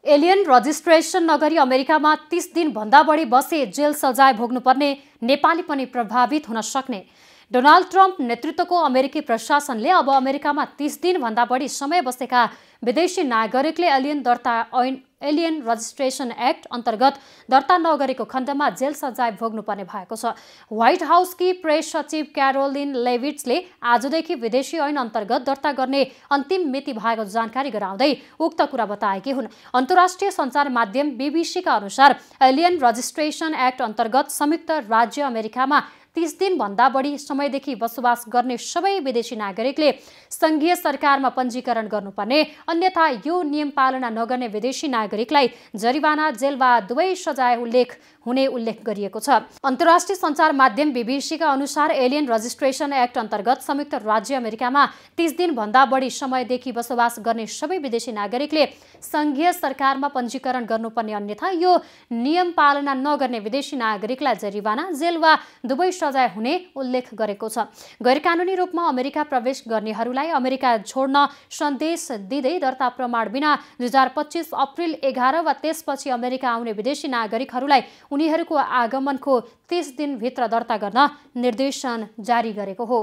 Alien registration नगरी अमेरिकामा 30 दिनभन्दा बढी बसे जेल सजाय भोग्नुपर्ने नेपाली पनि प्रभावित हुन सक्ने। डोनाल्ड ट्रम्प नेतृत्वको अमेरिकी प्रशासनले अब अमेरिकामा 30 दिनभन्दा बढी समय बसेका विदेशी नागरिकले एलियन रजिस्ट्रेसन एक्ट अन्तर्गत दर्ता नगरेको खण्डमा जेल सजाय भोग्नुपर्ने भएको छ। व्हाइट हाउसकी प्रेस सचिव क्यारोलिन लेभिट्सले आजदेखि विदेशी ऐन अन्तर्गत दर्ता गर्ने अन्तिम मिति भएको जानकारी गराउँदै उक्त कुरा बताएकी हुन्। अन्तर्राष्ट्रिय सञ्चार माध्यम बीबीसीका अनुसार एलियन रजिस्ट्रेसन एक्ट अन्तर्गत संयुक्त राज्य अमेरिकामा 30 दिनभन्दा बढी समयदेखि बसोबास गर्ने सबै विदेशी नागरिकले संघीय सरकारमा पञ्जीकरण गर्नुपर्ने, अन्यथा यो नियम पालना नगर्ने विदेशी नागरिकलाई जरिवाना, जेल वा दुवै सजाय उल्लेख गरिएको छ। अन्तर्राष्ट्रिय सञ्चार माध्यम बीबीसीका अनुसार एलियन रजिस्ट्रेसन एक्ट अन्तर्गत संयुक्त राज्य अमेरिकामा 30 दिनभन्दा बढी समयदेखि बसोबास गर्ने सबै विदेशी नागरिकले संघीय सरकारमा पञ्जीकरण गर्नुपर्ने, अन्यथा यो नियम पालना नगर्ने विदेशी नागरिकलाई जरिवाना, जेल वा दुवै सजाय हुने उल्लेख गरेको छ। गैरकानुनी रूपमा अमेरिका प्रवेश गर्नेहरूलाई अमेरिका छोड्न सन्देश दिँदै दर्ता प्रमाण बिना 2025 अप्रिल 11 वा त्यसपछि अमेरिका आउने विदेशी नागरिकहरूलाई उनीहरूको आगमनको 30 दिनभित्र दर्ता गर्न निर्देशन जारी गरेको हो।